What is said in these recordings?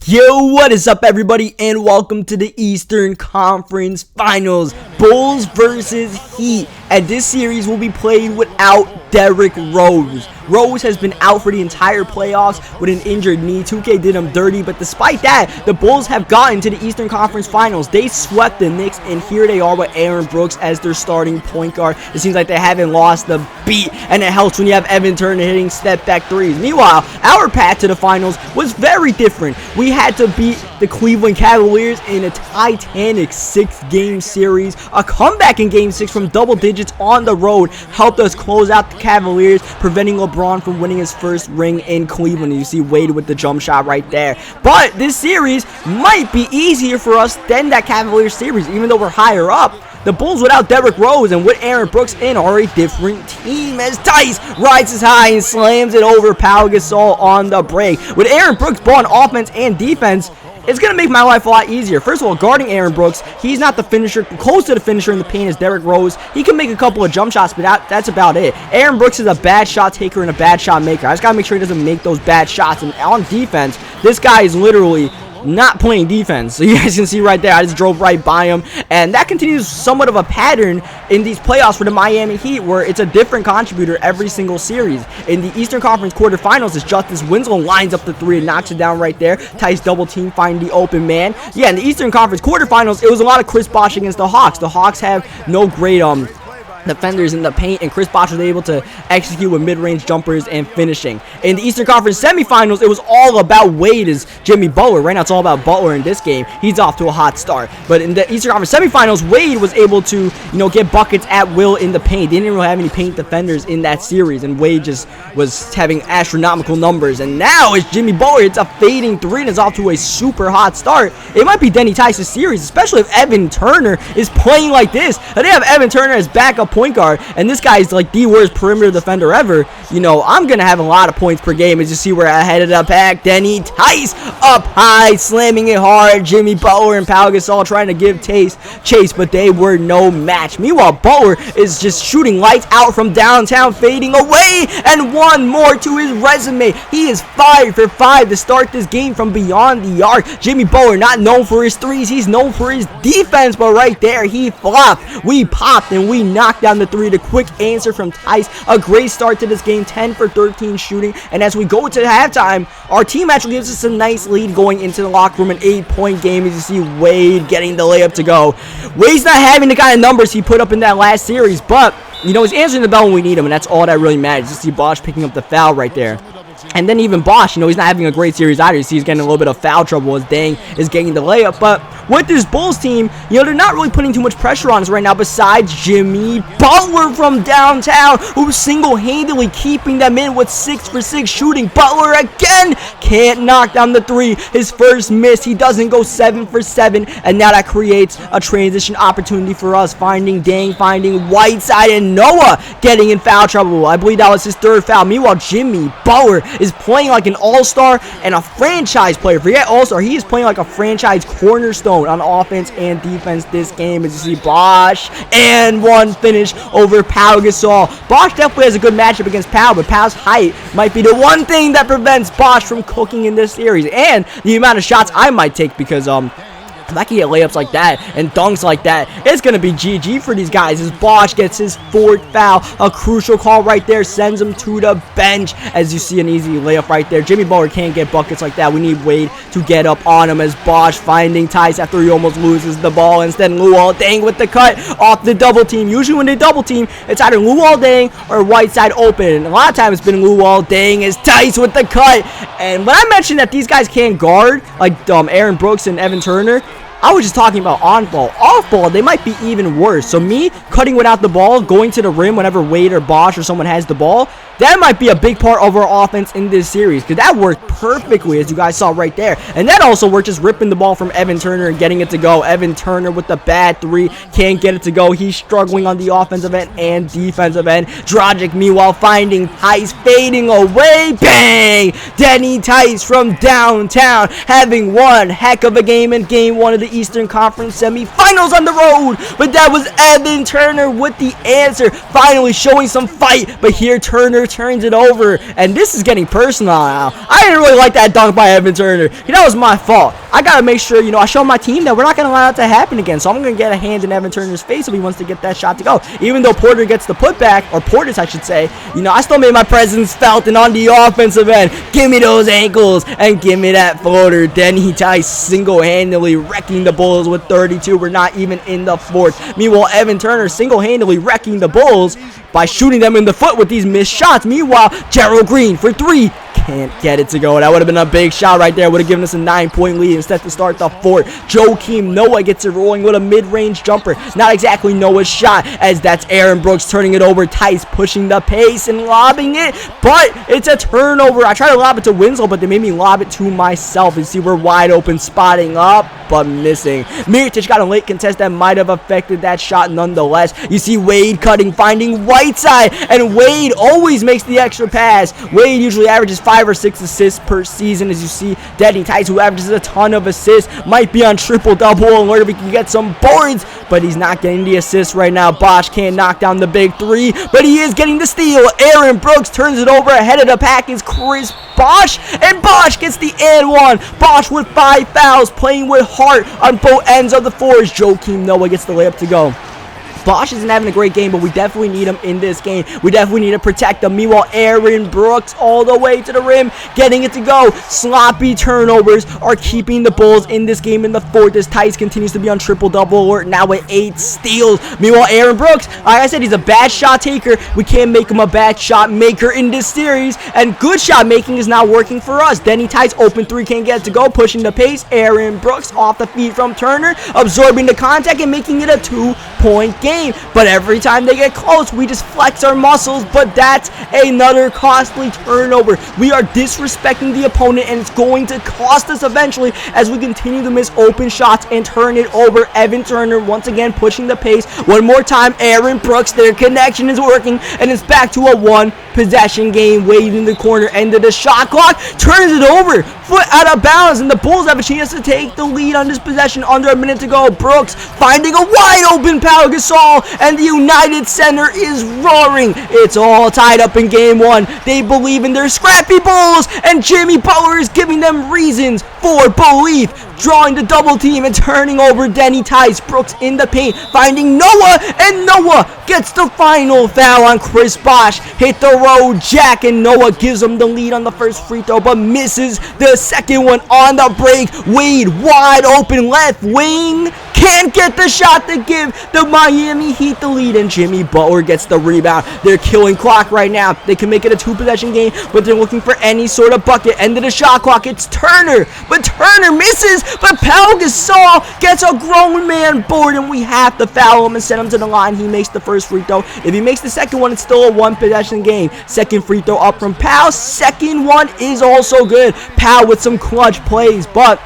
Yo, what is up, everybody, and welcome to the Eastern Conference Finals. Bulls versus Heat, and this series will be played without Derrick Rose. Rose has been out for the entire playoffs with an injured knee. 2K did him dirty, but despite that, the Bulls have gotten to the Eastern Conference Finals. They swept the Knicks, and here they are with Aaron Brooks as their starting point guard. It seems like they haven't lost the beat, and it helps when you have Evan Turner hitting step-back threes. Meanwhile, our path to the finals was very different. We had to beat the Cleveland Cavaliers in a titanic 6-game series. A comeback in Game 6 from double digits on the road helped us close out the Cavaliers, preventing LeBron from winning his first ring in Cleveland. You see Wade with the jump shot right there. But this series might be easier for us than that Cavaliers series, even though we're higher up. The Bulls without Derrick Rose and with Aaron Brooks in are a different team as Tice rises high and slams it over Pau Gasol on the break. With Aaron Brooks ball on offense and defense, it's going to make my life a lot easier. First of all, guarding Aaron Brooks, he's not the finisher, close to the finisher in the paint as Derrick Rose. He can make a couple of jump shots, but that's about it. Aaron Brooks is a bad shot taker and a bad shot maker. I just got to make sure he doesn't make those bad shots. And on defense, this guy is literally not playing defense. So you guys can see right there, I just drove right by him, and that continues somewhat of a pattern in these playoffs for the Miami Heat, where it's a different contributor every single series. In the Eastern Conference quarterfinals, as Justice Winslow lines up the three and knocks it down right there. Tice double team, find the open man. Yeah, in the Eastern Conference quarterfinals, it was a lot of Chris Bosh against the Hawks. The Hawks have no great defenders in the paint, and Chris Bosh was able to execute with mid-range jumpers and finishing. In the Eastern Conference semifinals, it was all about Wade as Jimmy Butler. Right now, it's all about Butler in this game. He's off to a hot start. But in the Eastern Conference semifinals, Wade was able to, get buckets at will in the paint. They didn't really have any paint defenders in that series, and Wade just was having astronomical numbers. And now, as Jimmy Butler hits a fading three and is off to a super hot start, it might be Denny Tice's series, especially if Evan Turner is playing like this. They have Evan Turner as backup point guard, and this guy's like the worst perimeter defender ever. I'm gonna have a lot of points per game. As you see where I headed up back, Denny Tice up high, slamming it hard. Jimmy Butler and Pau Gasol trying to give chase, but they were no match. Meanwhile, Butler is just shooting lights out from downtown, fading away, and one more to his resume. He is 5 for 5 to start this game from beyond the arc. Jimmy Butler not known for his threes, he's known for his defense, but right there he flopped. We popped and we knocked down the three. The quick answer from Tice. A great start to this game, 10 for 13 shooting. And as we go to halftime, our team actually gives us a nice lead going into the locker room. An 8-point game, as you see Wade getting the layup to go. Wade's not having the kind of numbers he put up in that last series, but he's answering the bell when we need him, and that's all that really matters. You see Bosh picking up the foul right there. And then even Bosh, he's not having a great series either. You see he's getting a little bit of foul trouble as Dang is getting the layup. But with this Bulls team, they're not really putting too much pressure on us right now besides Jimmy Butler from downtown, who's single-handedly keeping them in with 6 for 6 shooting. Butler again can't knock down the three. His first miss, he doesn't go 7 for 7. And now that creates a transition opportunity for us, finding Dang, finding Whiteside, and Noah getting in foul trouble. I believe that was his third foul. Meanwhile, Jimmy Butler is playing like an all-star and a franchise player. Forget all-star, he is playing like a franchise cornerstone on offense and defense this game. As you see Bosh and one finish over Pau Gasol. Bosh definitely has a good matchup against Pau, but Pau's height might be the one thing that prevents Bosh from cooking in this series, and the amount of shots I might take, because if I can get layups like that and dunks like that, it's going to be GG for these guys as Bosh gets his 4th foul. A crucial call right there sends him to the bench. As you see, an easy layup right there. Jimmy Butler can't get buckets like that. We need Wade to get up on him as Bosh finding Tice after he almost loses the ball. Instead, Luol Deng with the cut off the double team. Usually when they double team, it's either Luol Deng or Whiteside open. And a lot of times it's been Luol Deng as Tice with the cut. And when I mentioned that these guys can't guard, like Aaron Brooks and Evan Turner, I was just talking about on-ball. Off-ball, they might be even worse. So me cutting without the ball, going to the rim whenever Wade or Bosh or someone has the ball, that might be a big part of our offense in this series, because that worked perfectly, as you guys saw right there. And that also worked, just ripping the ball from Evan Turner and getting it to go. Evan Turner with the bad three, can't get it to go. He's struggling on the offensive end and defensive end. Dragic, meanwhile, finding Tice, fading away. Bang! Denny Tice from downtown having one heck of a game in game 1 of the Eastern Conference semifinals on the road. But that was Evan Turner with the answer, finally showing some fight. But here Turner turns it over, and this is getting personal now. I didn't really like that dunk by Evan Turner. That was my fault. I gotta make sure, I show my team that we're not gonna allow it to happen again. So I'm gonna get a hand in Evan Turner's face if he wants to get that shot to go. Even though Porter gets the putback, or Portis I should say, I still made my presence felt. And on the offensive end, give me those ankles and give me that floater. Denny Tice single-handedly wrecking the Bulls with 32. We're not even in the fourth. Meanwhile, Evan Turner single-handedly wrecking the Bulls by shooting them in the foot with these missed shots. Meanwhile, Gerald Green for three. Can't get it to go. That would have been a big shot right there. Would have given us a 9-point lead instead to start the fourth. Joakim Noah gets it rolling with a mid-range jumper. Not exactly Noah's shot, as that's Aaron Brooks turning it over. Tice pushing the pace and lobbing it, but it's a turnover. I tried to lob it to Winslow, but they made me lob it to myself. And see, we're wide open, spotting up, but missing. Mirotic got a late contest that might have affected that shot nonetheless. You see Wade cutting, finding Whiteside, and Wade always makes the extra pass. Wade usually averages 5 or 6 assists per season. As you see, Denny Tice, who averages a ton of assists, might be on triple-double alert if he can get some boards, but he's not getting the assists right now. Bosch can't knock down the big three, but he is getting the steal. Aaron Brooks turns it over. Ahead of the pack is Chris Bosch, and Bosch gets the and one. Bosch with 5 fouls, playing with heart on both ends of the floors. Joakim Noah gets the layup to go. Bosch isn't having a great game, but we definitely need him in this game. We definitely need to protect him. Meanwhile, Aaron Brooks all the way to the rim, getting it to go. Sloppy turnovers are keeping the Bulls in this game in the fourth, as Tice continues to be on triple-double alert, now with 8 steals. Meanwhile, Aaron Brooks, like I said, he's a bad shot taker. We can't make him a bad shot maker in this series, and good shot making is not working for us. Denny Tice, open three, can't get it to go, pushing the pace. Aaron Brooks off the feed from Turner, absorbing the contact and making it a 2-point game. But every time they get close, we just flex our muscles. But that's another costly turnover. We are disrespecting the opponent, and it's going to cost us eventually as we continue to miss open shots and turn it over. Evan Turner once again pushing the pace. One more time, Aaron Brooks, their connection is working, and it's back to a one-possession game. Wade in the corner, end of the shot clock, turns it over, foot out of bounds, and the Bulls have a chance to take the lead on this possession. Under a minute to go. Brooks finding a wide open Pau Gasol, and the United Center is roaring. It's all tied up in game one. They believe in their scrappy Bulls, and Jimmy Butler is giving them reasons for belief, drawing the double team and turning over Denny Tice. Brooks in the paint, finding Noah, and Noah gets the final foul on Chris Bosch. Hit the road jack, and Noah gives him the lead on the first free throw, but misses the second one on the break. Wade wide open left wing, can't get the shot to give the Miami Heat the lead, and Jimmy Butler gets the rebound. They're killing clock right now. They can make it a 2-possession game, but they're looking for any sort of bucket. End of the shot clock. It's Turner, but Turner misses, but Pau Gasol gets a grown man board, and we have to foul him and send him to the line. He makes the first free throw. If he makes the second one, it's still a 1-possession game. Second free throw up from Pau. Second one is also good. Pau with some clutch plays, but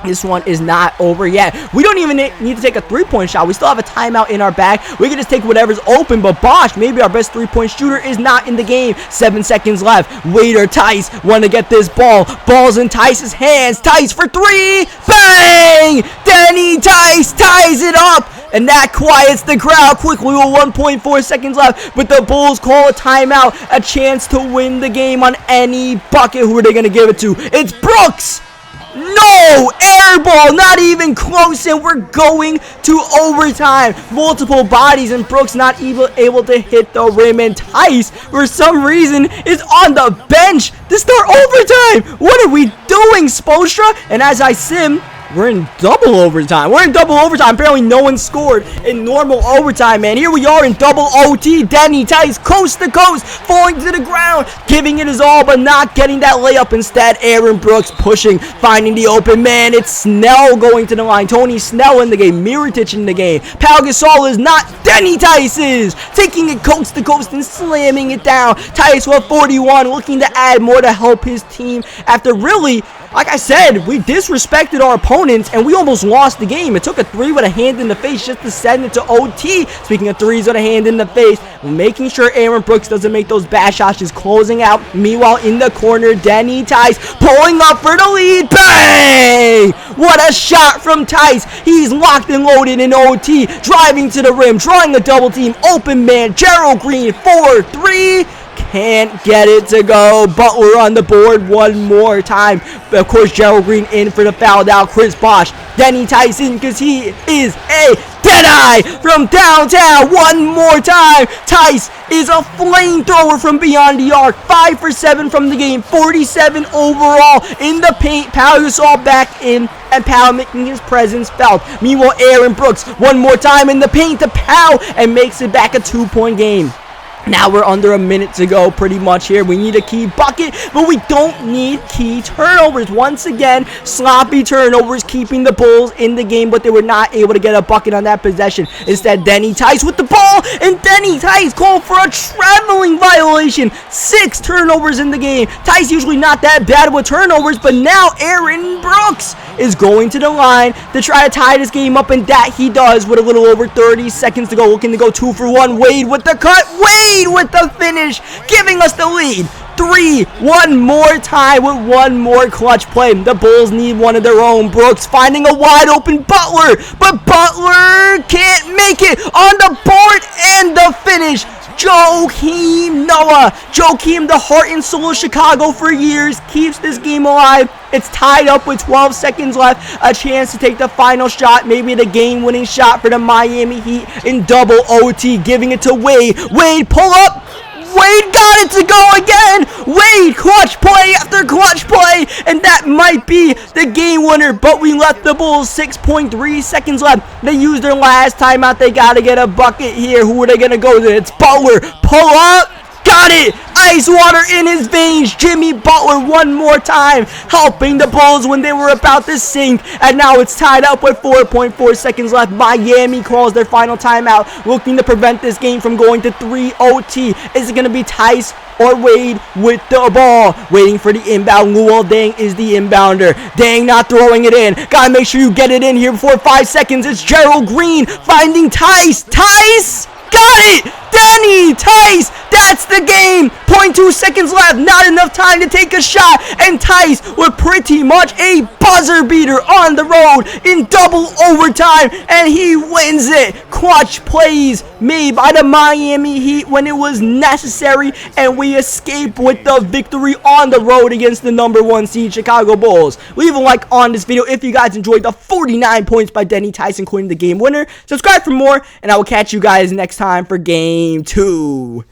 this one is not over yet. We don't even need to take a 3-point shot. We still have a timeout in our bag. We can just take whatever's open, but Bosch, maybe our best 3-point shooter, is not in the game. 7 seconds left. Wade or Tice want to get this ball. Ball's in Tice's hands. Tice for 3. Bang! Denny Tice ties it up, and that quiets the crowd quickly with 1.4 seconds left. But the Bulls call a timeout, a chance to win the game on any bucket. Who are they going to give it to? It's Brooks! No! Air ball! Not even close, and we're going to overtime. Multiple bodies, and Brooks not able to hit the rim, and Tice, for some reason, is on the bench to start overtime. What are we doing, Spoelstra? And as I sim, we're in double overtime. Apparently no one scored in normal overtime, man. Here we are in double OT. Denny Tice, coast to coast, falling to the ground, giving it his all, but not getting that layup. Instead, Aaron Brooks pushing, finding the open man. It's Snell going to the line. Tony Snell in the game. Mirotic in the game. Pau Gasol is not. Denny Tice is taking it coast to coast and slamming it down. Tice with 41, looking to add more to help his team after really, like I said, we disrespected our opponents, and we almost lost the game. It took a 3 with a hand in the face just to send it to OT. Speaking of 3s with a hand in the face, making sure Aaron Brooks doesn't make those bad shots, just closing out. Meanwhile, in the corner, Denny Tice pulling up for the lead. Bang! What a shot from Tice. He's locked and loaded in OT. Driving to the rim, drawing a double team. Open man, Gerald Green, 4-3. Can't get it to go. Butler on the board one more time. Of course, Gerald Green in for the foul now. Chris Bosh. Denny Tyson, because he is a deadeye from downtown. One more time. Tice is a flamethrower from beyond the arc. 5 for 7 from the game. 47 overall in the paint. Pau Gasol back in, and Pau making his presence felt. Meanwhile, Aaron Brooks one more time in the paint to Pau and makes it back a 2-point game. Now we're under a minute to go pretty much here. We need a key bucket, but we don't need key turnovers. Once again, sloppy turnovers keeping the Bulls in the game, but they were not able to get a bucket on that possession. Instead, Denny Tice with the ball, and Denny Tice called for a traveling violation. 6 turnovers in the game. Tice usually not that bad with turnovers, but now Aaron Brooks is going to the line to try to tie this game up, and that he does with a little over 30 seconds to go. Looking to go 2 for 1. Wade with the cut. Wade with the finish, giving us the lead. 3, one more time with one more clutch play. The Bulls need one of their own. Brooks finding a wide open Butler, but Butler can't make it on the board, and the finish. Joakim Noah. Joakim, the heart and soul of Chicago for years, keeps this game alive. It's tied up with 12 seconds left. A chance to take the final shot, maybe the game-winning shot for the Miami Heat in double OT, giving it to Wade. Wade, pull up. Wade got it to go again. Wade, clutch play after clutch play, and that might be the game winner, but we left the Bulls 6.3 seconds left. They used their last timeout. They got to get a bucket here. Who are they going to go to? It's Butler. Pull up. Got it! Ice water in his veins. Jimmy Butler one more time, helping the Bulls when they were about to sink. And now it's tied up with 4.4 seconds left. Miami calls their final timeout, looking to prevent this game from going to 3 OT. Is it going to be Tice or Wade with the ball? Waiting for the inbound. Luol Deng is the inbounder. Deng not throwing it in. Gotta make sure you get it in here before 5 seconds. It's Gerald Green finding Tice. Tice! Got it! Denny Tice! That's the game! 0.2 seconds left. Not enough time to take a shot. And Tice with pretty much a buzzer beater on the road in double overtime. And he wins it. Clutch plays made by the Miami Heat when it was necessary. And we escape with the victory on the road against the number 1 seed Chicago Bulls. Leave a like on this video if you guys enjoyed the 49 points by Denny Tice, including the game winner. Subscribe for more, and I will catch you guys next time for Game 2.